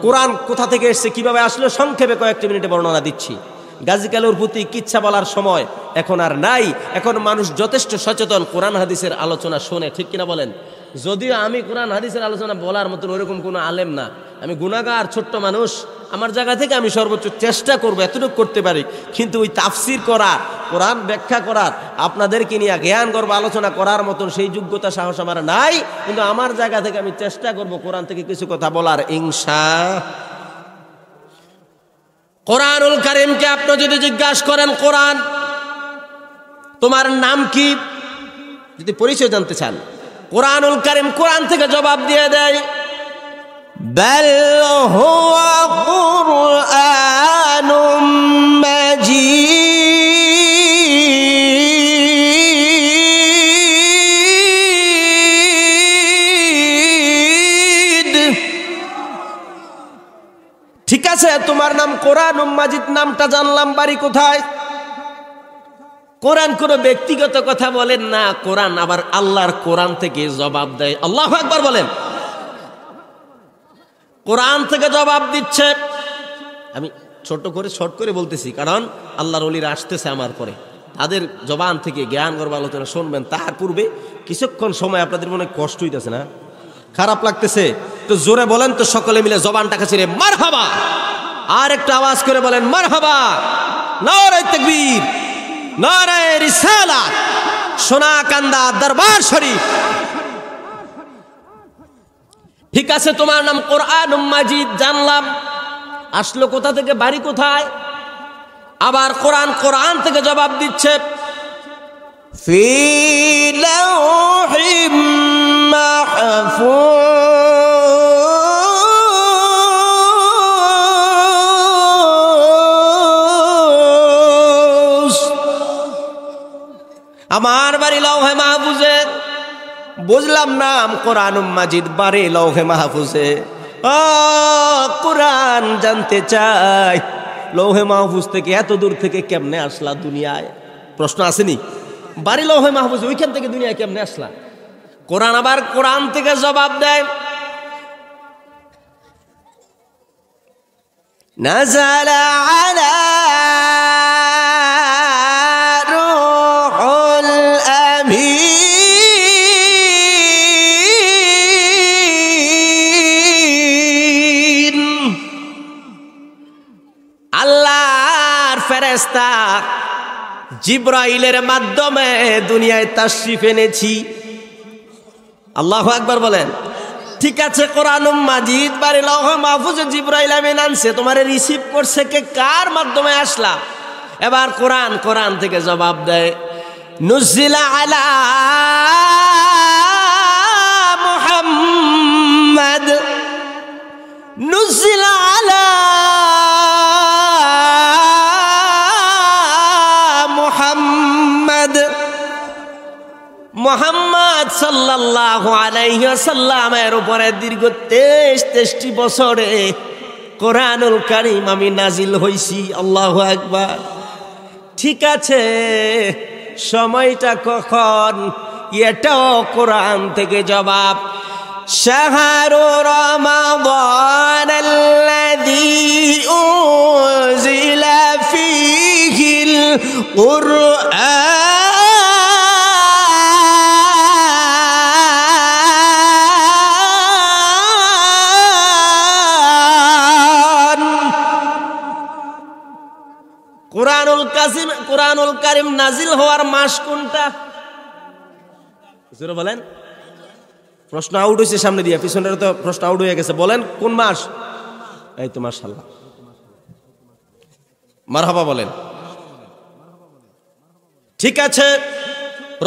কোরআন কোথা থেকে এসেছে, কিভাবে আসলে সংক্ষেপে কয়েকটি মিনিটে বর্ণনা দিচ্ছি। গাজী কালুর প্রতি কিচ্ছা বলার সময় এখন আর নাই। এখন মানুষ যথেষ্ট সচেতন, কোরআন হাদিসের আলোচনা শোনে, ঠিক কিনা বলেন? যদিও আমি কোরআন হাদিসের আলোচনা বলার মতন ওরকম কোনো আলেম না, আমি গুনাহগার ছোট্ট মানুষ। আমার জায়গা থেকে আমি সর্বোচ্চ চেষ্টা করবো, এতটুকু করতে পারি। কিন্তু ওই তাফসির করার, কোরআন ব্যাখ্যা করার, আপনাদেরকে নিয়ে জ্ঞান গর্ব আলোচনা করার মতন সেই যোগ্যতা সাহস আমার নাই। কিন্তু আমার জায়গা থেকে আমি চেষ্টা করব কোরআন থেকে কিছু কথা বলার, ইনশাআল্লাহ। কোরআনুল কারীমকে আপনি যদি জিজ্ঞাসা করেন, কোরআন তোমার নাম কি, যদি পরিচয় জানতে চান, কোরআনুল কারীম কোরআন থেকে জবাব দিয়ে দেয়, বাল হুয়া কুরআনুম মাজিদ। ঠিক আছে, তোমার নাম কোরআনুম মাজিদ, নামটা জানলাম, বাড়ি কোথায়? কোরআন কোনো ব্যক্তিগত কথা বলেন না, কোরআন আবার আল্লাহর কোরআন থেকে জবাব দেয়। আল্লাহু আকবার বলেন। কোরআন থেকে জবাব দিচ্ছে। আমি ছোট করে শর্ট করে বলতেছি, কারণ আল্লাহর ওলিরা আসতেছে আমার পরে, তাদের জবান থেকে জ্ঞান গর্ব আলোচনা শুনবেন। তার পূর্বে কিছুক্ষণ সময় আপনাদের মনে কষ্ট হইতেছে না, খারাপ লাগতেছে? তো জোরে বলেন তো সকলে মিলে জবানটাকে ছেড়ে মারহাবা। আর একটু আওয়াজ করে বলেন মারহাবা। নারে তাকবীর, নারে রিসালাত, সোনাকান্দা দরবার শরীফ। ঠিক আছে, তোমার নাম কোরআনুম মাজিদ, জানলাম। আসলো কোথা থেকে, বাড়ি কোথায়? আবার কোরআন কোরআন থেকে জবাব দিচ্ছে, ফি লাওহিম মাহফুজ। আমার বাড়ি লৌহে মাহফুজে। বুঝলাম নাম কোরআনুম মাজিদ, বাড়ি লৌহে মাহফুজে। কোরআন জানতে চাই, লৌহে মাহফুজ থেকে এত দূর থেকে কেমনে আসলা দুনিয়ায়? প্রশ্ন আসেনি? বাড়ি লৌহে মাহফুজ, ওইখান থেকে দুনিয়ায় কেমনে আসলা? কোরআন আবার কোরআন থেকে জবাব দেয়, নাযালা আলা রূহুল আমিন। আল্লাহর ফেরেশতা জিবরাইলের মাধ্যমে দুনিয়ায় তাশরিফ এনেছি। আল্লাহু আকবার বলেন। ঠিক আছে, কোরআনুম মাজিদ বাড়ি লৌহে মাহফুজে জিবরাইল আমিন আনছে, তোমারে রিসিভ করছে কে, কার মাধ্যমে আসলা? এবার কোরআন কোরআন থেকে জবাব দেয়, নুজিলা আলা মুহাম্মাদ, নুজিলা আলা মুহাম্মাদ। মুহাম্মদ সাল্লাল্লাহু আলাইহি ওয়াসাল্লামের উপরে দীর্ঘ 23 বছরে কোরআনুল কারীম আমি নাজিল হইছি। আল্লাহু আকবার। ঠিক আছে, সময়টা কখন, এটাও কোরআন থেকে জবাব, শাহরু রমাদানাল্লাযী উনজিলা ফীহিল কুরআন। কোরআনুল কারীম নাজিল হওয়ার মাস কোনটা? জোরে বলেন। প্রশ্ন আউট হয়েছে সামনে দিয়ে, পিছনের তো প্রশ্ন আউট হয়ে গেছে। বলেন কোন মাস? এই তো মাশাআল্লাহ, মারহাবা বলেন। ঠিক আছে,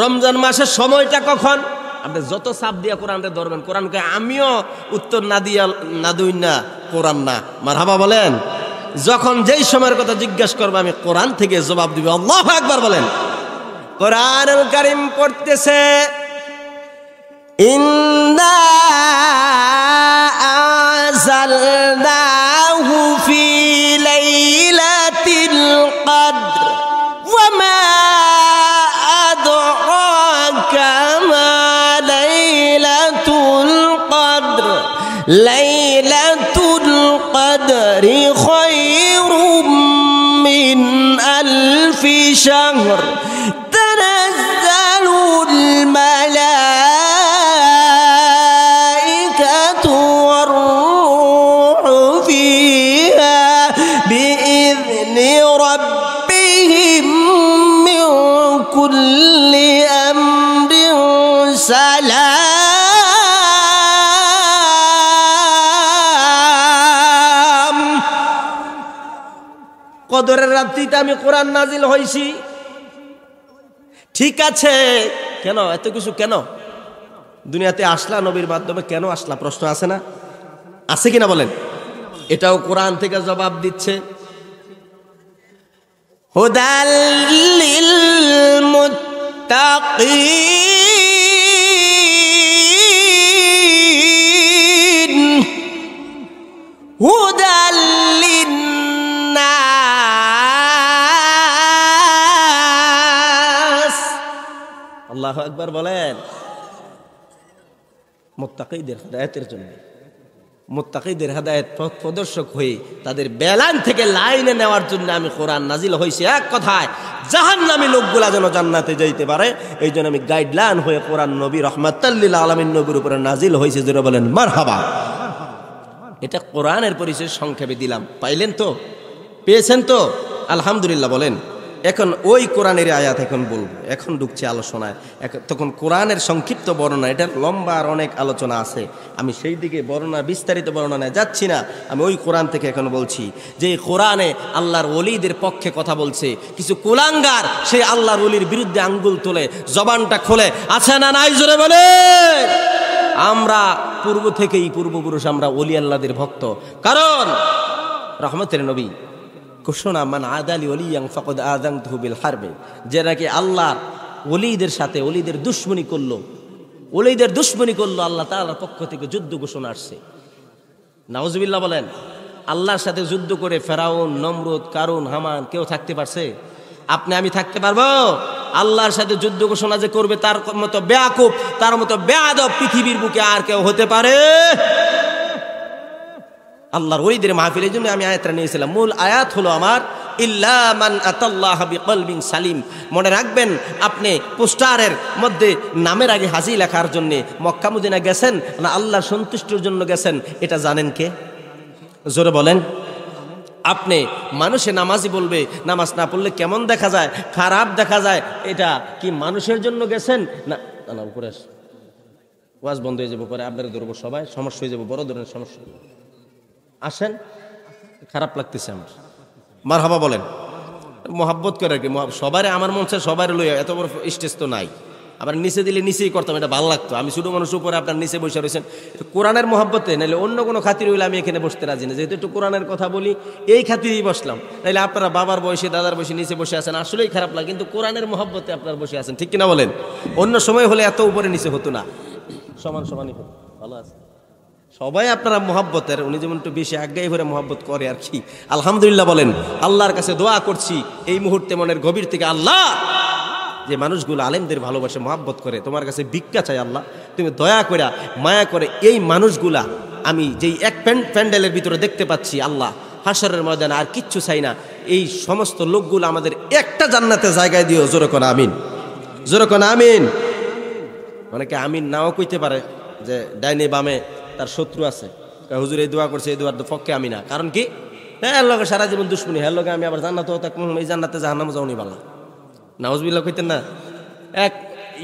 রমজান মাসের সময়টা কখন? আপনি যত চাপ দিয়া কোরআনটা ধরবেন, কোরআনকে আমিও উত্তর না দিয়া না দুই না কোরআন না, মারহাবা বলেন। যখন যেই সময়ের কথা জিজ্ঞাসা করবে আমি কোরআন থেকে জবাব দিব। আল্লাহু আকবার বলেন। কোরআনুল কারীম পড়তেছে, ইন্না আনজালনাহু ফি লাইলাতিল কদর ওয়া মা আদরাকা মা লাইলাতুল কদর। লাইলাতুল القدر خير من ألف شهر تنزل الملائكة والروح فيها بإذن ربهم من كل أمر سلام কদরের রাত্রিতে আমি কোরআন নাজিল হইছি। ঠিক আছে, কেন এত কিছু, কেন দুনিয়াতে আসলা নবীর মাধ্যমে, কেন আসলা? প্রশ্ন আছে না? আছে কিনা বলেন? এটাও কোরআন থেকে জবাব দিচ্ছে। হুদাল লিল মুত্তাকিন হুদাল লিন্নাস। আল্লাহু আকবার বলেন। মুত্তাকিদের হেদায়েতের জন্য, মুত্তাকিদের হেদায়েত পথ প্রদর্শক হয়ে তাদের বেলান থেকে লাইনে নেওয়ার জন্য আমি কোরআন নাজিল হয়েছি। এক কথায় জাহান্নামী লোকগুলা যেন জান্নাতে যাইতে পারে, এই জন্য আমি গাইডলাইন হয়ে কোরআন নবী রহমাতাল লিল আলামিন নবীর উপরে নাজিল হয়েছে। যারা বলেন মারহাবা। এটা কোরআনের পরিচয় সংক্ষেপে দিলাম। পাইলেন তো? পেয়েছেন তো? আলহামদুলিল্লাহ বলেন। এখন ওই কোরআনের আয়াত এখন বলবো, এখন ঢুকছে আলোচনায়। তখন কোরআনের সংক্ষিপ্ত বর্ণনা, এটার লম্বা আর অনেক আলোচনা আছে, আমি সেই দিকে বর্ণনা, বিস্তারিত বর্ণনায় যাচ্ছি না। আমি ওই কোরআন থেকে এখন বলছি যে কোরআনে আল্লাহর ওলিদের পক্ষে কথা বলছে। কিছু কুলাঙ্গার সেই আল্লাহর ওলির বিরুদ্ধে আঙ্গুল তোলে, জবানটা খোলে, আছে না নাই? জোরে বলে। আমরা পূর্ব থেকেই, পূর্বপুরুষ আমরা ওলি আল্লাহদের ভক্ত, কারণ রহমতের নবী ঘোষণা, মান আদালি ওলিয়াং ফাকাদ আযানতুহু বিল হারবে, যে নাকি আল্লাহর ওলিদের সাথে ওলিদের দুশমনি করলো, ওলিদের দুশমনি করলো, আল্লাহ তাআলার পক্ষ থেকে যুদ্ধ ঘোষণা আসছে। নাউজুবিল্লাহ বলেন। আল্লাহর সাথে যুদ্ধ করে ফেরাউন, নমরুদ, কারুন, হামান কেউ থাকতে পারছে? আপনি আমি থাকতে পারবো? আল্লাহর সাথে যুদ্ধ ঘোষণা যে করবে তার মতো বেয়াকুব, তার মতো বেয়াদব পৃথিবীর বুকে আর কেউ হতে পারে? আল্লাহর ওলিদের মাহফিলের জন্য আমি আয়াতটা নিয়েছিলাম। মূল আয়াত হলো আমার ইল্লা মান আতাল্লাহ বিকলবিন সালিম। মনে রাখবেন, আপনি পোস্টারের মধ্যে নামের আগে হাজি লেখার জন্য মক্কা মদিনা গেছেন না আল্লাহর সন্তুষ্টির জন্য গেছেন, এটা জানেন কে? জোরে বলেন। আপনি মানুষে নামাজি বলবে, নামাজ না পড়লে কেমন দেখা যায়, খারাপ দেখা যায়, এটা কি মানুষের জন্য গেছেন না? না, উপরে ওয়াজ বন্ধ হয়ে যাবো, পরে আপনারা ধরবো, সবাই সমস্যা হয়ে যাবো, বড় ধরনের সমস্যা। আসেন, খারাপ লাগতেছে আমার। মারহাবা বলেন। মোহাব্বত করে আর কি, সবারে আমার মন চায় সবাই লইয়া, এত বড় স্টেজ তো নাই। আবার নিচে দিলে নিচেই করতাম, এটা ভালো লাগতো। আমি ছোটো মানুষ উপরে, আপনার নিচে বসে রয়েছেন, কোরআনের মোহাব্বতে। নাহলে অন্য কোনো খাতির হইলে আমি এখানে বসতে রাজি না, যেহেতু একটু কোরআনের কথা বলি এই খাতিরেই বসলাম। নাহলে আপনারা বাবার বয়সে, দাদার বয়সে নিচে বসে আছেন, আসলেই খারাপ লাগে, কিন্তু কোরআনের মোহাব্বতে আপনারা বসে আছেন, ঠিক কিনা বলেন? অন্য সময় হলে এত উপরে নিচে হতো না, সমান সমানই হতো। ভালো আছে সবাই আপনারা মোহাব্বতের, উনি যেমন একটু বেশি আগ্রাহী করে মোহাব্বত করে আর কি। আলহামদুলিল্লাহ বলেন। আল্লাহর কাছে দোয়া করছি এই মুহূর্তে মনের গভীর থেকে, আল্লাহ, যে মানুষগুলো আলেমদের ভালোবাসে, মোহাব্বত করে, তোমার কাছে ভিক্ষা চাই আল্লাহ, তুমি দয়া করে, মায়া করে এই মানুষগুলা আমি যেই এক প্যান্ডেলের ভিতরে দেখতে পাচ্ছি, আল্লাহ হাশরের ময়দানে আর কিচ্ছু চাই না, এই সমস্ত লোকগুলো আমাদের একটা জান্নাতে জায়গায় দিও। জোরে কোন আমিন, জোরে কোন আমিন। অনেকে আমিন নাও কইতে পারে যে ডাইনে বামে তার শত্রু আছে, হুজুর এই দোয়া করছে, এই দোয়ার পক্ষে আমি না। কারণ কি? হ্যাঁ, লোকে সারা জীবন দুশ্মনী, হ্যাঁ লোকে আমি আবার জান্নাতেও থাকবো, এই জান্নাতে জাহান্নামে যাওনি বালা। নাউজুবিল্লাহ কইতেন না? এক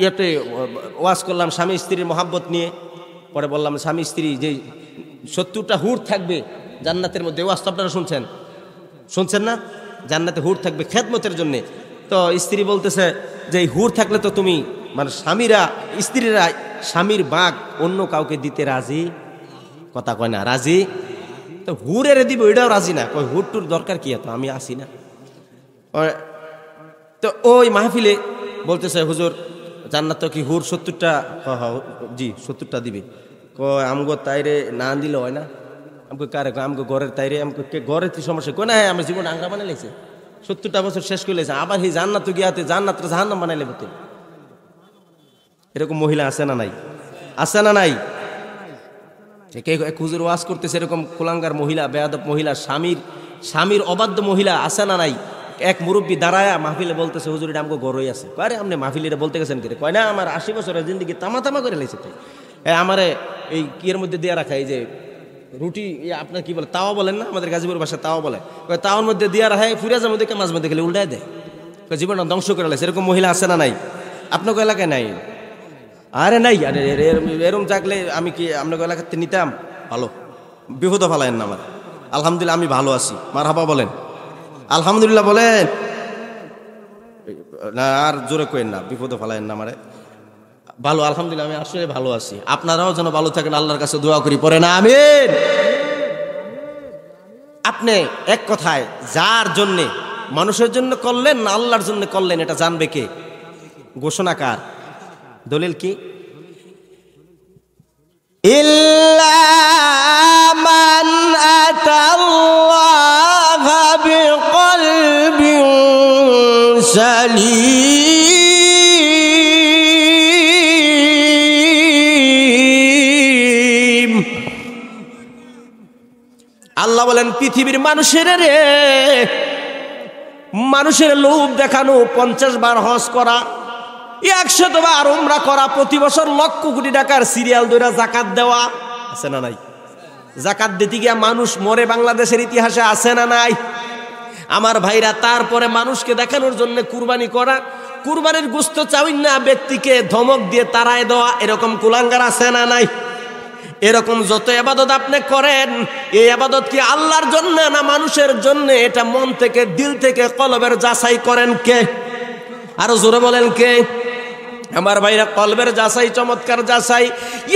ইয়েতে ওয়াজ করলাম স্বামী স্ত্রীর মহাব্বত নিয়ে, পরে বললাম স্বামী স্ত্রী যে 70টা হুর থাকবে জান্নাতের মধ্যে, ওয়াজ তো আপনারা শুনছেন না? জান্নাতে হুর থাকবে খেদমতের জন্যে। তো স্ত্রী বলতেছে যে এই হুর থাকলে তো তুমি, মানে স্বামীরা, স্ত্রীরা স্বামীর বাঘ অন্য কাউকে দিতে রাজি? কথা কয় না, রাজি। তো হুরের দিব এটাও রাজি না, কয় হুর টুর দরকার কি, এত আমি আসি না। তো ওই মাহফিলে বলতেছে হুজুর জান্নাত কি হুর 70টা? জি 70টা দিবে। কয় আমগো তাইরে না দিলে হয় না? আমাকে কারে? আমগো ঘরের তাইরে, আমাকে ঘরের কি সমস্যা? কয় না, হ্যাঁ আমার জীবন আংরা বানাই লেগেছে, 70টা বছর শেষ করে লেগেছে, আবার এই জান্নাত গিয়াতে জান্নাতটা জাহান্নাম বানাই লেবে। এরকম মহিলা আছে না নাই? আছে না নাই? এক হুজুর ওয়াজ করতেছে, এরকম কুলাঙ্গার মহিলা, বেয়াদব মহিলা, স্বামীর অবাধ্য মহিলা আছে না নাই? এক মুরব্বী দাঁড়ায় মাহফিলে বলতেছে, হুজুর এটা আমাকে গরই আছে। কয় রে আপনি মাহফিলে বলতে গেছেন কি? কয় না, আমার 80 বছরের জিন্দগি তামা করে লাইছে। আমারে এই কিয়ের মধ্যে দিয়ে রাখা, এই যে রুটি, আপনার কি বলে, তাওয়া বলেন না, আমাদের গাজীপুর ভাষায় তাওয়া বলে, তাওয়ার মধ্যে দিয়ে রাখা, ফিরাজের মধ্যে মাঝ মধ্যে গেলে উল্টায় দেয়। জীবনটা ধ্বংস করে লাইছে। এরকম মহিলা আছে না নাই? আপনাকে এলাকায় নাই? আরে নাই, আরে এরকম থাকলে আমি কি আপনাকে এলাকাতে নিতাম? ভালো, বিপদ ফালায়েন না আমার। আলহামদুলিল্লাহ আমি ভালো আছি, মারহাবা বলেন, আলহামদুলিল্লাহ বলেন না, আর জোরে কইেন না, বিপদ ফালায়েন না আমারে। ভালো, আলহামদুলিল্লাহ আমি আসলে ভালো আছি। আপনারাও যেন ভালো থাকেন, আল্লাহর কাছে দোয়া করি, পড়ে না আমিন। আপনি এক কথায় যার জন্যে, মানুষের জন্য করলেন না আল্লাহর জন্য করলেন, এটা জানবে কে? ঘোষণাকার, দলিল কি? ইল্লা মান আতাল্লাহা বিকলবিন সালিম। আল্লাহ বলেন, পৃথিবীর মানুষের লোভ দেখানো, 50 বার হজ করা, 100 বার উমরা করা, প্রতি বছর লক্ষ কোটি টাকার সিরিয়াল ধরে জাকাত দেওয়া, আছে না নাই? জাকাত দিতে গিয়া মানুষ মরে, বাংলাদেশের ইতিহাসে আছে না নাই? আমার ভাইরা, তারপরে মানুষকে দেখানোর জন্য কুরবানি করা, কুরবানির গোশত চাউইন না ব্যক্তিকে ধমক দিয়ে তাড়ায় দেওয়া, এরকম কুলাঙ্গার আছে না নাই? এরকম যত ইবাদত আপনি করেন, এই ইবাদত কি আল্লাহর জন্য না মানুষের জন্য? এটা মন থেকে, দিল থেকে, কলবের যাচাই করেন কে? আরো জোরে বলেন কে? আমার ভাইরা, কলবের যাচাই, চমৎকার যাচাই।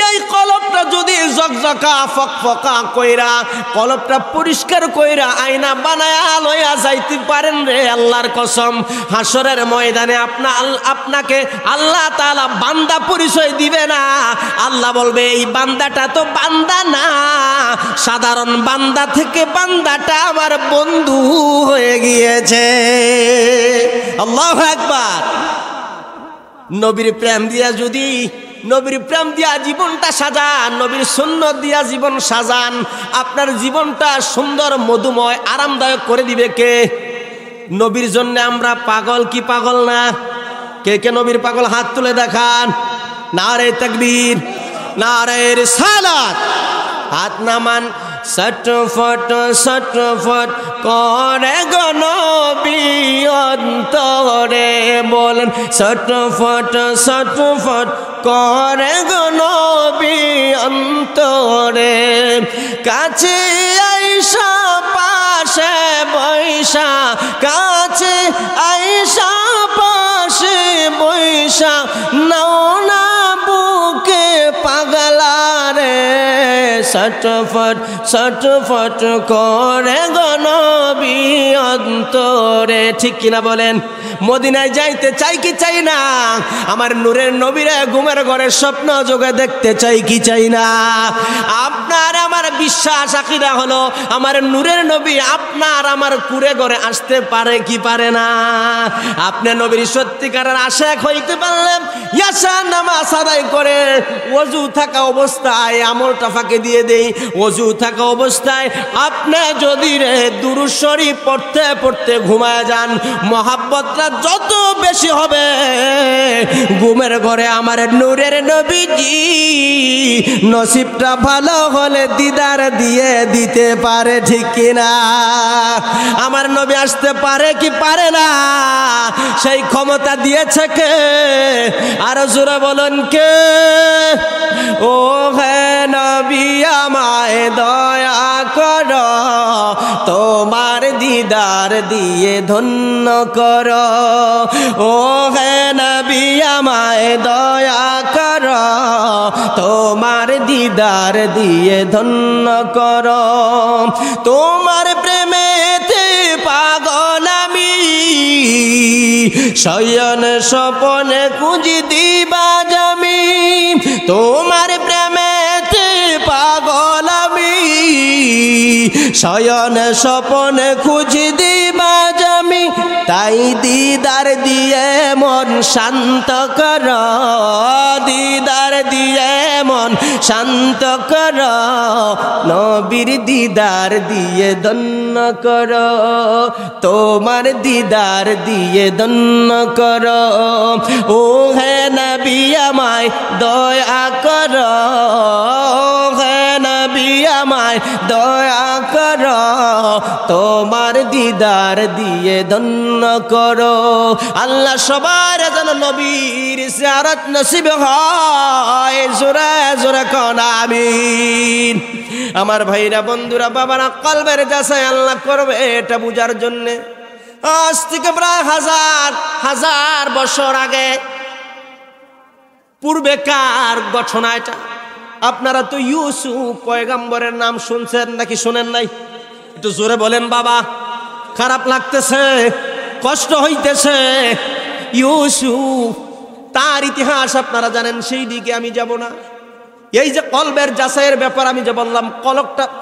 এই কলবটা যদি জকজকা ফকফকা কইরা, কলবটা পরিষ্কার কইরা আয়না বানায়া লইয়া যাইতে পারেন রে, আল্লাহর কসম, হাসরের ময়দানে আপনাকে আল্লাহ তাআলা বান্দা পরিচয় দিবে না। আল্লাহ বলবে, এই বান্দাটা তো বান্দা না, সাধারণ বান্দা থেকে বান্দাটা আমার বন্ধু হয়ে গিয়েছে। আল্লাহু আকবার। নবীর প্রেম দিয়া, যদি নবীর প্রেম দিয়া জীবনটা সাজান, নবীর সুন্নাত দিয়া জীবন সাজান, আপনার জীবনটা সুন্দর, মধুময়, আরামদায়ক করে দিবে কে? নবীর জন্য আমরা পাগল কি পাগল না? কে কে নবীর পাগল? হাত তুলে দেখান। নারে তাকবীর, নারে রিসালাত। হাত নামান। ছটফট ছটফট করে গো নবী অন্তরে, বলেন ছটফট ছটফট করে গো নবী অন্তরে। কাছে আইসা পাশে বৈশা, কাছে আইসা পাশে বৈশা, নাও না বুকে পাগলা রে, ছটফট ছটফট করে গো নবী অন্তরে। ঠিক কিনা বলেন? মদিনায় যাইতে চাই কি চাই না? আমার নূরের নবীরে ঘুমের ঘরে স্বপ্ন যোগে দেখতে চাই কি চাই না? আপনার আমার বিশ্বাস আকীদা হলো, আমার নূরের নবী আপনার আমার কুরে ঘরে আসতে পারে কি পারে না? আপনি নবীর সত্যিকারের আশিক হইতে পারলেন, ইয়াশা নামাজ আদায় করে ওযু থাকা অবস্থায়, আমলটা ফাঁকে দিয়ে দেই, ওযু থাকা অবস্থায় আপনি যদি রে দুরূদ শরীফ পড়তে পড়তে ঘুমায় যান, মহাব্বতটা যত বেশি হবে, ঘুমের ঘরে আমার নূরের নবীজি নসিবটা ভালো হলে দিদার দিয়ে দিতে পারে। ঠিক কিনা? আমার নবী আসতে পারে কি পারে না? সেই ক্ষমতা দিয়েছে কে? আরো জোরে বলুন কে? ও হে নবী আমায় দয়া করো, তোমার দিদার দিয়ে ধন্য করো। ও হে নবী আমায় দয়া করো, তোমার দিদার দিয়ে ধন্য করো। তোমার প্রেমেতে পাগল আমি, শয়ন স্বপনে খুঁজি দিবাজ আমি। তোমার প্রেমেতে পাগল আমি, শয়নে স্বপনে খুঁজ দিবাজ আমি, তাই দিদার দিয়ে মন শান্ত কর, দিদার দিয়ে মন শান্ত কর, নবীর দিদার দিয়ে ধন্য কর, তোমার দিদার দিয়ে ধন্য কর। ও হে নবী আমায় দয়া কর, হে নবী আমায় দয়া কর, তোমার দিদার দিয়ে ধন্য করো। আল্লাহ সবার যেন নবীর জিয়ারত নসিব হয়, জোরে জোরে কোন আমিন। আমার ভাইরা, বন্ধুরা, বাবারা, কলবের যাচাই আল্লাহ করবে এটা বুঝার জন্যে আজ থেকে প্রায় হাজার বছর আগে পূর্বেকার ঘটনা এটা। আপনারা তো ইউসুফ পয়গম্বরের নাম শুনছেন নাকি শুনেন নাই? একটু জোরে বলেন বাবা, খারাপ লাগতেছে, কষ্ট হইতেছে। ইউসুফ, তার ইতিহাস আপনারা জানেন, সেই দিকে আমি যাব না। এই যে কলবের যাচাইয়ের ব্যাপার আমি যে বললাম,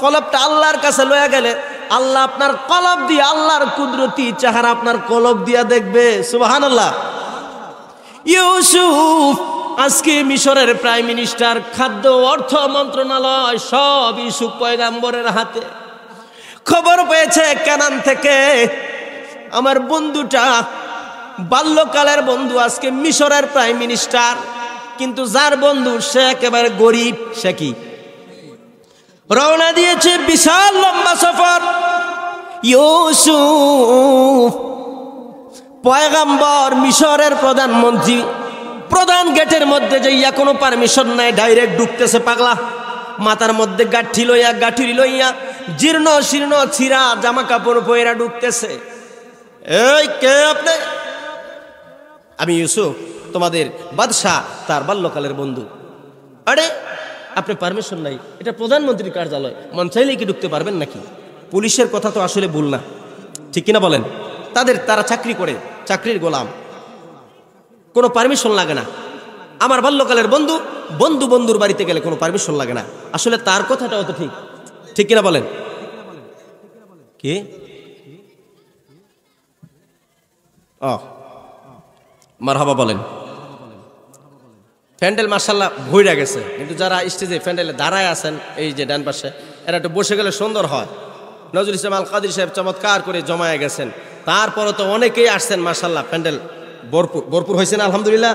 কলবটা আল্লাহর কাছে লয়ে গেলে আল্লাহ আপনার কলব দিয়ে, আল্লাহর কুদরতি চেহারা আপনার কলব দিয়া দেখবে। সুবহানাল্লাহ। ইউসুফ আজকে মিশরের প্রাইম মিনিস্টার, খাদ্য অর্থ মন্ত্রণালয় সব ইউসুফ পয়গম্বরের হাতে। খবর পেয়েছে কানান থেকে, আমার বন্ধুটা, বাল্যকালের বন্ধু, আজকে মিশরের প্রাইম মিনিস্টার। কিন্তু যার বন্ধু সে একেবারে গরিব, সে কি রওনা দিয়েছে বিশাল লম্বা সফর। ইউসুফ পয়গম্বর মিশরের প্রধানমন্ত্রী, প্রধান গেটের মধ্যে যাইয়া কোনো পারমিশন নাই, ডাইরেক্ট ঢুকতেছে পাগলা। মাথার মধ্যে গাঠি লইয়া জীর্ণ শীর্ণ ছিঁড়া জামা কাপড় পয়রা ঢুকতেছে। এই কে আপনি? আমি ইউসুফ, তোমাদের বাদশাহ, তার বাল্যকালের বন্ধু। আরে আপনি পারমিশন নাই, এটা প্রধানমন্ত্রীর কার্যালয়, মন চাইলেই কি ঢুকতে পারবেন নাকি? পুলিশের কথা তো আসলে ভুল না, ঠিক কিনা বলেন? তারা চাকরি করে, চাকরির গোলাম, কোনো পারমিশন লাগে না। আমার বাল্যকালের বন্ধু, বন্ধুর বাড়িতে গেলে কোনো পারমিশন লাগে না। আসলে তার কথাটাও তো ঠিক, ঠিক কিনা বলেন? কি মারহাবা বলেন। প্যান্ডেল মাশাআল্লাহ ভইরা গেছে, কিন্তু যারা স্টেজে প্যান্ডেলে দাঁড়ায় আছেন, এই যে ডান পাশে, এরা একটু বসে গেলে সুন্দর হয়। নজরুল ইসলাম আল কাদির সাহেব চমৎকার করে জমায়ে গেছেন। তারপরে তো অনেকেই আসছেন মাশাআল্লাহ, প্যান্ডেল ভরপুর হয়েছে না আলহামদুলিল্লাহ।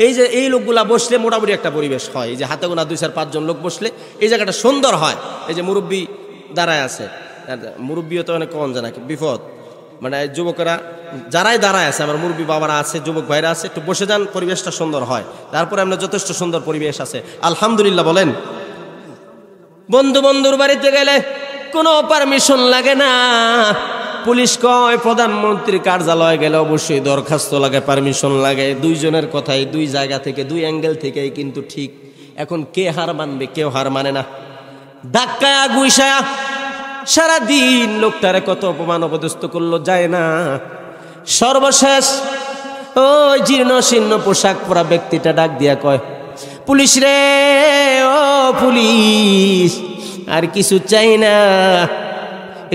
এই যে এই লোকগুলা বসলে মোটামুটি একটা পরিবেশ হয়। এই যে হাতে গোনা 2-4-5 জন লোক বসলে এই জায়গাটা সুন্দর হয়। এই যে মুরব্বী দাঁড়ায় আছে, মুরব্বীও তো অনেক কম জানা, বিপদ, মানে যুবকেরা যারাই দাঁড়ায় আছে, আমার মুরব্বী বাবারা আছে, যুবক ভাইরা আছে, একটু বসে যান, পরিবেশটা সুন্দর হয়। তারপরে আমরা যথেষ্ট সুন্দর পরিবেশ আছে আলহামদুলিল্লাহ বলেন। বন্ধুর বাড়িতে গেলে কোনো পারমিশন লাগে না। পুলিশ কয় প্রধানমন্ত্রীর কার্যালয়ে গেলে অবশ্যই দরখাস্ত লাগে, পারমিশন লাগে। দুইজনের কথাই দুই জায়গা থেকে, দুই অ্যাঙ্গেল থেকে কিন্তু ঠিক। এখন কে হার মানবে? কেউ হার মানে না। ধাক্কায়া গুইসায়া সারাদিন লোকটারে কত অপমান অপদস্থ করলো, যায় না। সর্বশেষ ওই জীর্ণ শীর্ণ পোশাক পরা ব্যক্তিটা ডাক দিয়া কয়, পুলিশ রে, ও পুলিশ, আর কিছু চাই না,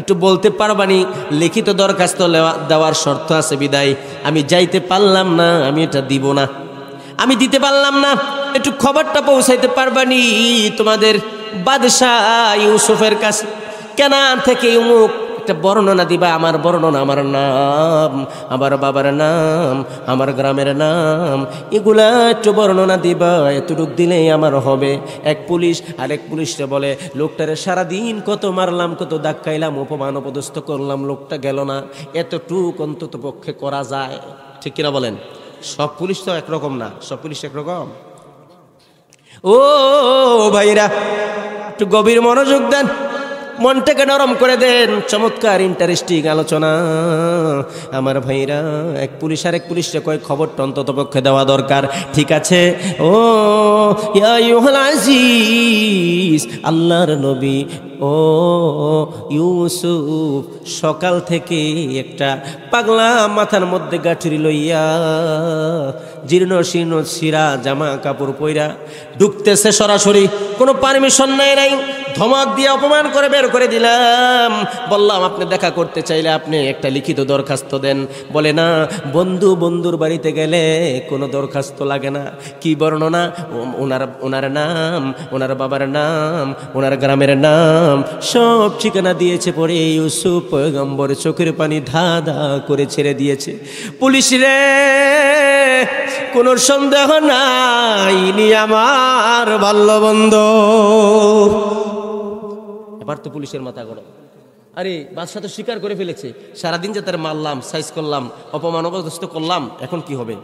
একটু বলতে পারবানি? লিখিত দরখাস্ত দেওয়ার শর্ত আছে বিদায় আমি যাইতে পারলাম না, আমি এটা দিব না, আমি দিতে পারলাম না। একটু খবরটা পৌঁছাইতে পারবানি তোমাদের বাদশাহ ইউসুফের কাছে? কেনা থেকে উমুক একটা বর্ণনা দিবা, আমার বর্ণনা, আমার নাম, আমার বাবার নাম, আমার গ্রামের নাম, এগুলা একটু বর্ণনা দিবা, এতটুক দিলেই আমার হবে। এক পুলিশ আরেক পুলিশকে বলে, লোকটারে সারাদিন কত মারলাম, কত ধাক্কাইলাম, অপমান অপদস্থ করলাম, লোকটা গেল না, এতটুক অন্তত পক্ষে করা যায়, ঠিক কিনা বলেন? সব পুলিশ তো একরকম না, সব পুলিশ একরকম। ও ভাইরা, একটু গভীর মনোযোগ দেন, মনটাকে নরম করে দেন। চমৎকার ইন্টারেস্টিং আলোচনা আমার ভাইরা। এক পুলিশ আরেক পুলিশকে কয়, খবরটা অন্তত পক্ষে দেওয়া দরকার, ঠিক আছে? ও ইয়া আইয়ুহাল আজিজ, আল্লাহর নবী, ও ইউসুফ, সকাল থেকে একটা পাগলা মাথার মধ্যে গাঁঠুরি লইয়া, জীর্ণ শীর্ণ ছিঁড়া জামা কাপড় পইরা ঢুকতেছে সরাসরি, কোনো পারমিশন নাই। ধমক দিয়ে অপমান করে বের করে দিলাম। বললাম আপনি দেখা করতে চাইলে আপনি একটা লিখিত দরখাস্ত দেন। বলে না, বন্ধুর বাড়িতে গেলে কোনো দরখাস্ত লাগে না। কি বর্ণনা, ওনার নাম, ওনার বাবার নাম, ওনার গ্রামের নাম সব ঠিকানা দিয়েছে। পরে ইউসুফ পয়গম্বর চোখের পানি ধাঁধা করে ছেড়ে দিয়েছে। পুলিশ রে, কোনো সন্দেহ নাই ইনি আমার ভালো বন্ধু। এবার তো পুলিশের মাথা গরম। আরে বাদশা তো স্বীকার করে ফেলেছে, সারাদিন যে তার মারলাম, সাইজ করলাম, অপমান অপদস্থ করলাম, এখন কি হবে?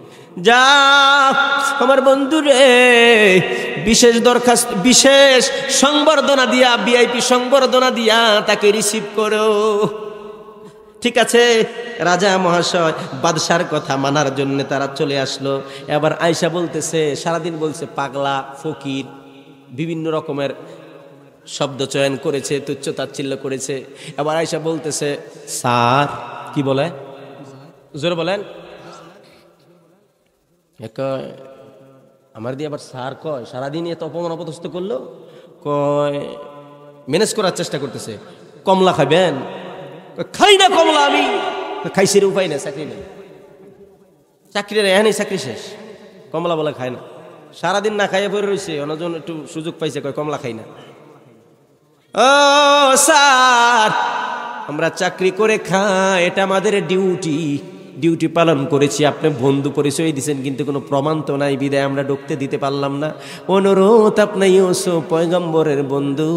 যা আমার বন্ধু রে, বিশেষ দরখাস্ত, বিশেষ সংবর্ধনা দিয়া, ভিআইপি সংবর্ধনা দিয়া তাকে রিসিভ করো। ঠিক আছে, রাজা মহাশয় বাদশার কথা মানার জন্য তারা চলে আসলো। এবার আয়সা বলতেছে, সারাদিন বলছে পাগলা, ফকির, বিভিন্ন রকমের শব্দ চয়ন করেছে, তুচ্ছ তাচ্ছিল্য করেছে। এবার আয়সা বলতেছে স্যার, কি বলে জোরে বলেন, আমার দিয়ে আবার স্যার কয়, সারাদিন এত অপমান অপদস্থ করলো, কয় ম্যানেজ করার চেষ্টা করতেছে। কমলা খাবেন? খাই না কমলা আমি। খাইছে রে, উপায় না, চাকরি নেই, চাকরি নেই, এখানেই চাকরি শেষ। কমলা বলে খায় না, সারাদিন না খাইয়ে পড়ে রয়েছে, অন্যজন একটু সুযোগ পাইছে, কয় কমলা খাই না। ও স্যার, আমরা চাকরি করে খাই, এটা আমাদের ডিউটি পালন করেছি। আপনি বন্ধু পরিচয় দিয়েছেন, কিন্তু কোনো প্রমাণ তো নাই, বিদায় আমরা ঢুকতে দিতে পারলাম না। অনুরোধ, আপনি ইউসুফ পয়গম্বরের বন্ধু,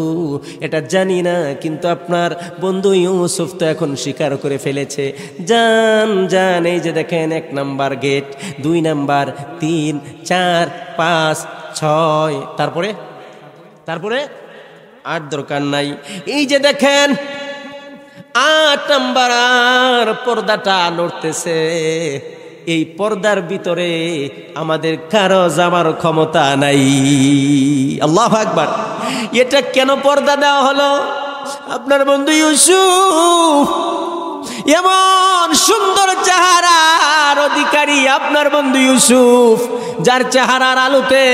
এটা জানি না, কিন্তু আপনার বন্ধু ইউসুফ তো এখন স্বীকার করে ফেলেছে। যান, এই যে দেখেন 1 নাম্বার গেট, 2 নাম্বার, 3, 4, 5, 6, তারপরে 8 দরকার নাই। এই যে দেখেন 8 নাম্বার পর্দাটা নড়তেছে, এই পর্দার ভিতরে আমাদের কারো যাবার ক্ষমতা নাই। আল্লাহু আকবার। এটা কেন পর্দা দেওয়া হলো? আপনার বন্ধু ইউসুফ এমন সুন্দর চেহারার অধিকারী, আপনার বন্ধু ইউসুফ, যার চেহারার আলোতে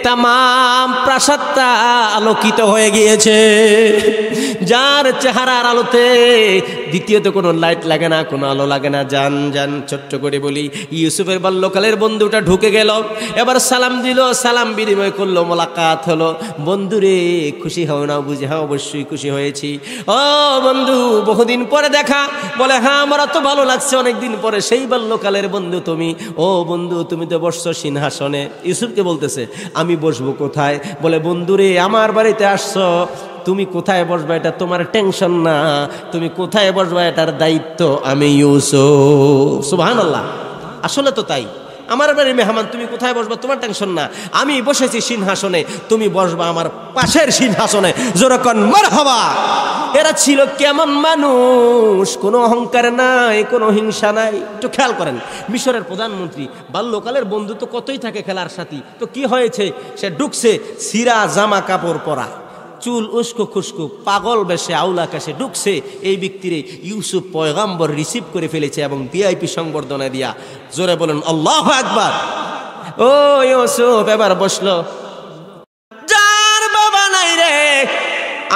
তামাম প্রাসাদটা আলোকিত হয়ে গিয়েছে, যার চেহারার আলোতে দ্বিতীয়ত কোনো লাইট লাগে না, কোনো আলো লাগে না। যান ছোট্ট করে বলি, ইউসুফের বাল্যকালের বন্ধুটা ঢুকে গেল। এবার সালাম দিল, সালাম বিনিময় করলো, মোলাকাত হলো। বন্ধুরে খুশি হও না? বুঝে হ্যাঁ, অবশ্যই খুশি হয়েছি। ও বন্ধু, বহুদিন পরে দেখা। বলে হ্যাঁ, আমার তো ভালো লাগছে, অনেকদিন পরে। সেই বাল্যকালের বন্ধু তুমি? ও বন্ধু, তুমি তো বসছো সিংহাসনে। ইউসুফকে বলতেছে, আমি বসবো কোথায়? বলে বন্ধুরে, আমার বাড়িতে আসছো, তুমি কোথায় বসবা এটা তোমার টেনশন না, তুমি কোথায় বসবা এটার দায়িত্ব আমি ইউসুফ। সুবহানাল্লাহ। আসলে তো তাই, আমার বাড়ির মেহমান, তুমি কোথায় বসবা তোমার টেনশন না। আমি বসেছি সিংহাসনে, তুমি বসবা আমার পাশের সিংহাসনে। জোরকন মারহাবা। এরা ছিল কেমন মানুষ? কোনো অহংকার নাই, কোনো হিংসা নাই। একটু খেয়াল করেন, মিশরের প্রধানমন্ত্রী, বাল্যকালের বন্ধু তো কতই থাকে খেলার সাথী। তো কি হয়েছে? সে ঢুকছে সিরা জামা কাপড় পরা, চুল উস্কো খুস্কো, পাগল বেশে, আউলা কাশে ঢুকছে। এই ব্যক্তিরে ইউসুফ পয়গম্বর রিসিভ করে ফেলেছে এবং ভিআইপি সংবর্ধনা দিয়া। জোরে বলেন আল্লাহু আকবার। ও ইউসুফ এবার বসলো। যার বাবা নাই রে,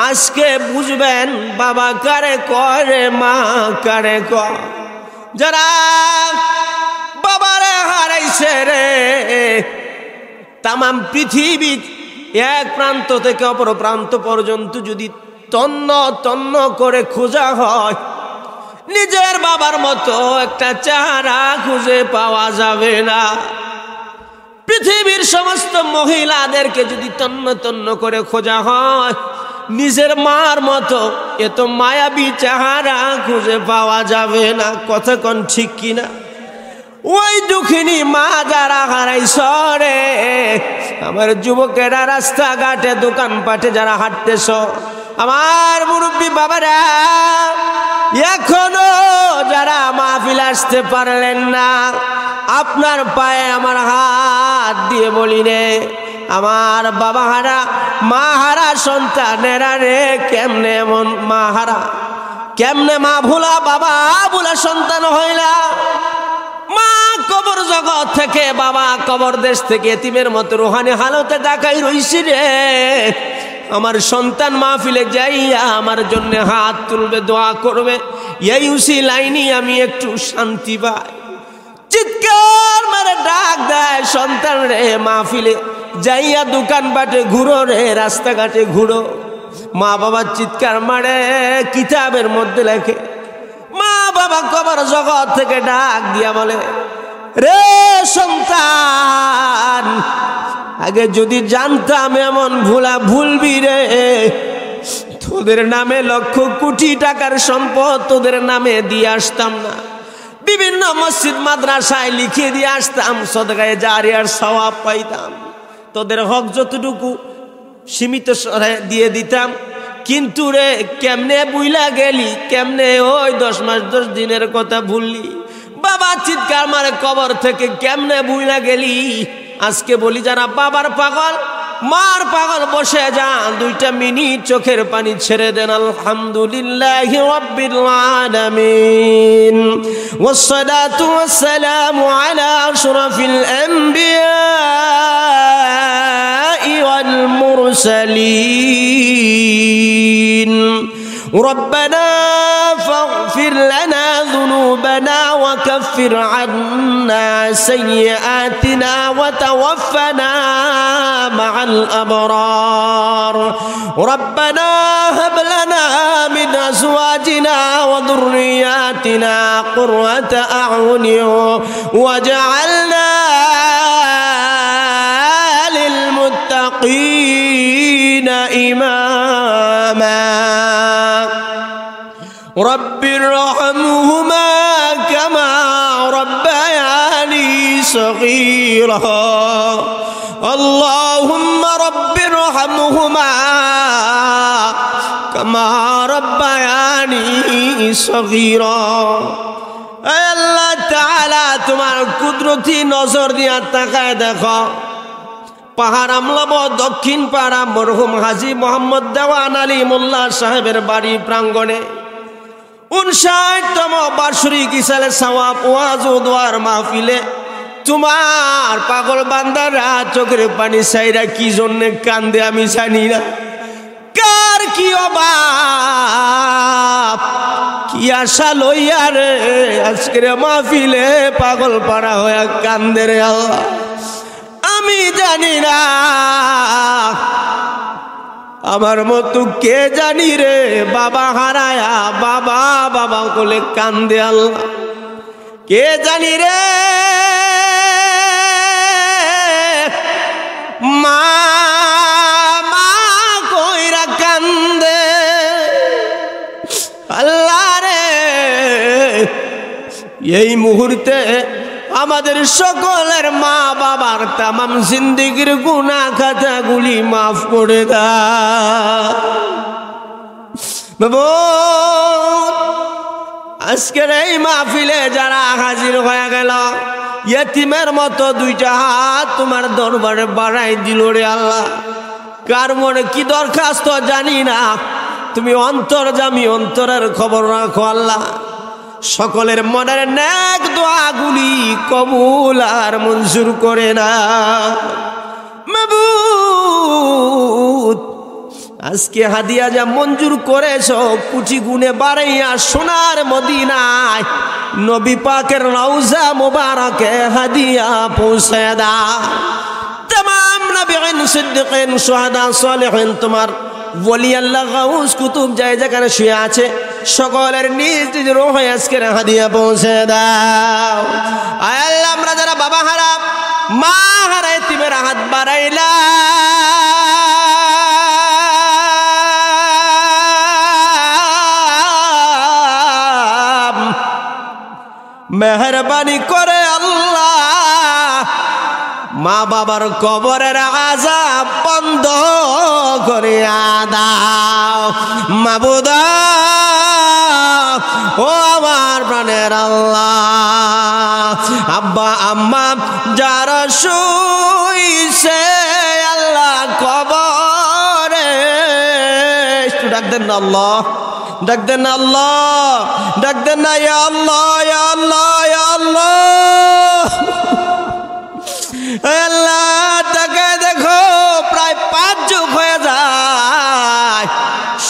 আজকে বুঝবেন বাবা কারে করে, মা কারে কয়। যারা বাবারে হারাইছে রে, তামাম পৃথিবী এক প্রান্ত থেকে অপর প্রান্ত পর্যন্ত যদি তন্ন তন্ন করে খোঁজা হয়, নিজের বাবার মতো একটা চেহারা খুঁজে পাওয়া যাবে না। পৃথিবীর সমস্ত মহিলাদেরকে যদি তন্ন তন্ন করে খোঁজা হয়, নিজের মার মতো এত মায়াবী চেহারা খুঁজে পাওয়া যাবে না। কথা কোন ঠিক কিনা? ওই দুঃখিনী মা যারা হারাইছ রে, আমার যুবকেরা রাস্তাঘাটে দোকানপাটে যারা হাঁটতেছ, আমার মুরব্বী বাবারা, এখনো যারা মাহফিল আসতে পারলেন না, আপনার পায়ে আমার হাত দিয়ে বলি রে, আমার বাবা হারা মা হারা সন্তানেরা রে, কেমনে এমন মা হারা, কেমনে মা ভোলা বাবা ভোলা সন্তান হইলা। মা কবর জগৎ থেকে, বাবা কবর দেশ থেকে এতিমের মতো রুহানি হালতে ঢাকাই রইছি রে। আমার সন্তান মাহফিলে যাইয়া আমার জন্য হাত তুলবে, দোয়া করবে, এই উসিলাইনি আমি একটু শান্তি পাই। চিৎকার মারে ডাক দেয়, সন্তান রে মাহফিলে যাইয়া দোকান বাটে ঘুরো রে, রাস্তাঘাটে ঘুরো। মা বাবা চিৎকার মারে, কিতাবের মধ্যে লেখে মা বাবা কবর জগৎ থেকে ডাক দিয়া বলে, রে সন্তান, আগে যদি জানতাম এমন ভুলবি রে, তোদের নামে লক্ষ কোটি টাকার সম্পদ তোদের নামে দিয়ে আসতাম না, বিভিন্ন মসজিদ মাদ্রাসায় লিখিয়ে দিয়ে আসতাম, সদকায়ে জারিয়ার সওয়াব পাইতাম, তোদের হক যতটুকু সীমিত দিয়ে দিতাম। কিন্তু রে কেমনে বুইলা গেলি, কেমনে ওই 10 মাস 10 দিনের কথা ভুললি? বাবা চিৎকার মারে কবর থেকে, কেমনে বুইলা গেলি? আজকে বলি যারা বাবার পাগল মার পাগল বসে যান, 2টা মিনিট চোখের পানি ছেড়ে দেন। আলহামদুলিল্লাহি রাব্বিল আলামিন ওয়াসসালাতু ওয়াসসালামু আলা আশরাফিল আম্বিয়া ওয়াল মুরসালিন। ربنا فاغفر لنا ذنوبنا وكفر عنا سيئاتنا وتوفنا مع الأبرار. ربنا هب لنا من أزواجنا وذرياتنا قرة أعين واجعلنا للمتقين إماما. رب ارحمهما كما ربياني صغيرا. اللهم رب ارحمهما كما ربياني صغيرا. আল্লাহ তাআলা তোমার কুদরতি নজর দিয়া তাকায় দেখো, পাহাড় আমলাব দক্ষিণ পাড়া মরহুম হাজী মোহাম্মদ দেওয়ান আলী মোল্লা সাহেবের বাড়ি প্রাঙ্গণে 59তম বার্ষিক ইসালে সওয়াব ওয়াজ ও দোয়ার মাহফিলে তোমার পাগল বান্দারা চোখের পানি ছাইরা কি জন্য কান্দে আমি জানি না। কার কি অভাব, কি আশা লইয়া রে আজকের মাহফিলে পাগল পাড়া হইয়া কান্দে রে আল্লাহ, আমি জানি না। আমার মতো কে জানি রে বাবা হারায়া বাবা বাবা বলে কান্দে আল্লাহ, কে জানি রে মা মা কইরা কান্দে আল্লাহ রে। এই মুহূর্তে আমাদের সকলের মা বাবার তামাম জিন্দেগির গুনাহ খাতাগুলি মাফ করে দাও। আজকের এই মাহফিলে যারা হাজির হয়ে গেল, ইয়েতিমের মতো 2টা হাত তোমার দরবারে বাড়াই দিল রে আল্লাহ। কার মনে কি দরখাস্ত জানি না, তুমি অন্তর্যামী, অন্তরের খবর রাখো আল্লাহ। সকলের মনের নেক দোয়াগুলি কবুল আর মঞ্জুর করে না মাবুদ। আজকে হাদিয়া যা মঞ্জুর করেছ কোটি গুণে বাড়াইয়া সোনার মদিনায় নবী পাকের রওজা মুবারকে হাদিয়া পৌঁছে দাও। तमाम নবীন সিদ্দিকিন শুহাদা সালেহিন তোমার ওলি আল্লাহ গাউস কুতুব যায় যেখানে শুয়ে আছে সকলের নিজ নিজ রূহে আজকের হাদিয়া পৌঁছে দাও। আয় আল্লাহ, আমরা যারা বাবা হারা মা হারা এতিমের হাত বাড়াইলাম, মেহরবানি করে আল্লাহ মা বাবার কবরের আযাব বন্ধ করে দাও মাবুদ। ও আমার প্রাণের আল্লাহ, আব্বা আম্মা যারা শুইছে আল্লাহ কবরে, একটু ডাক দেন না আল্লাহ, ডাক দেন না আল্লাহ, ডাক দেন না ইয়া আল্লাহ, ইয়া আল্লাহ, ইয়া আল্লাহ। আল্লাহ তাকে দেখো প্রায় 5 যুগ হয়ে যায়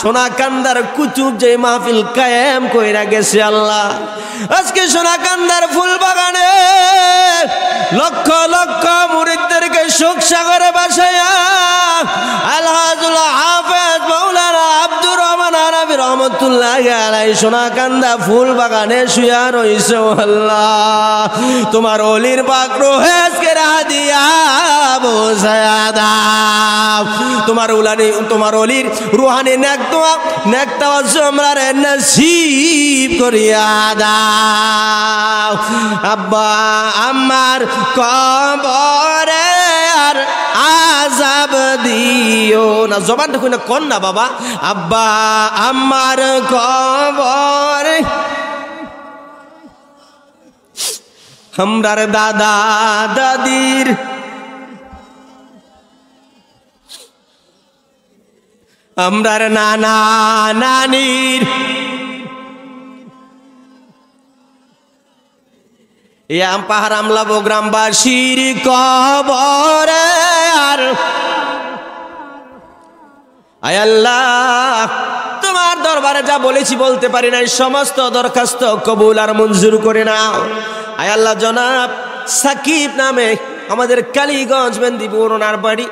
সোনাকান্দার কুতুব যে মাহফিল কায়েম কইরা গেছে আল্লাহ, আজকে সোনাকান্দার ফুল বাগানে লক্ষ লক্ষ মুরিদদেরকে শোক সাগরে ভাসায়া আলহাজুল হাফেজ মাওলানা আব্দুর রহমান আরাবী রহমতুল্লাহি আলাইহি সোনাকান্দা ফুল বাগানে শুয়া রইছে আল্লাহ। তোমার ওলির পাক রোহেজকে হাদিয়া বোঝায়া দাও, তোমার ওলির রুহানি নেক দোয়া নেক তাওয়াজ্জু আমরারে নসিব করিয়া দাও। আব্বা আমার কবরে আর আযাব দিও না, জবানটা কই না কোন না বাবা। আব্বা আমার কবরে আমরার দাদা দাদির আমরার নানা নানির পাহাড় আমলাবো গ্রামবাসীর কবরে আর আয় আল্লাহ তোমার দরবারে যা বলেছি বলতে পারি নাই, সমস্ত দরখাস্ত কবুল আর মঞ্জুর করে নাও। আয় আল্লাহ জনাব সাকিব নামে আমাদের কালীগঞ্জ মেন্দিপুর ওনার বাড়ি,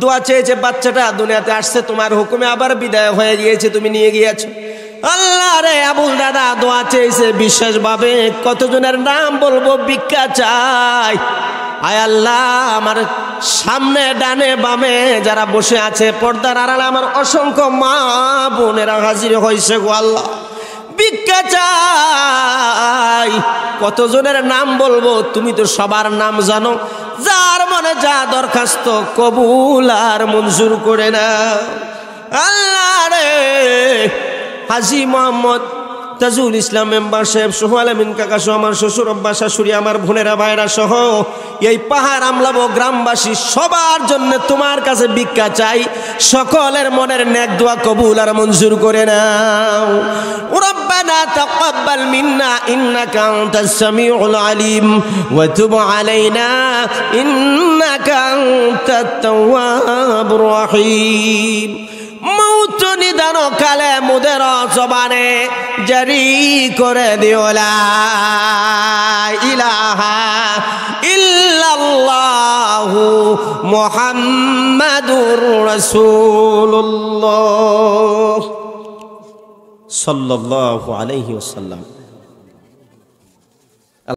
দোয়া চেয়েছে, বাচ্চাটা দুনিয়াতে আসছে তোমার হুকুমে, আবার বিদায় হয়ে গিয়েছে, তুমি নিয়ে গিয়েছো আল্লাহ রে। আবুল দাদা দোয়া চেয়েছে বিশেষভাবে, কতজনের নাম বলবো, ভিক্ষা চাই। আয় আল্লাহ আমার সামনে ডানে বামে যারা বসে আছে পর্দার আড়ালে আমার অসংখ্য মা বোনেরা হাজির হয়েছে গো আল্লাহ, ভিক্ষা চাই। কতজনের নাম বলবো, তুমি তো সবার নাম জানো, যার মনে যা দরখাস্ত কবুল আর মঞ্জুর করে না আল্লাহ রে। হাজী মোহাম্মদ তাজুল ইসলাম মেম্বার সাহেব সহ আলামিন কাকা সহ আমার শ্বশুর আব্বা শাশুড়ি আমার বোনেরা ভাইরা সহ এই পাহাড় আমলাবো গ্রামবাসী সবার জন্য তোমার কাছে ভিক্ষা চাই, সকলের মনের নেক দোয়া কবুল আর মঞ্জুর করে নাও। রব্বানা তাকাব্বাল মিন্না ইন্নাকা আনতাস সামিউল আলিম ওয়া তুব আলাইনা ইন্নাকা আনতাত তাওয়াবুর রহিম। মৌত নিদান কালে মুদের জবানে জারি করে দিও লা ইলাহা ইল্লাল্লাহু মুহাম্মাদুর রাসূলুল্লাহ সাল্লাল্লাহু আলাইহি ওয়াসাল্লাম।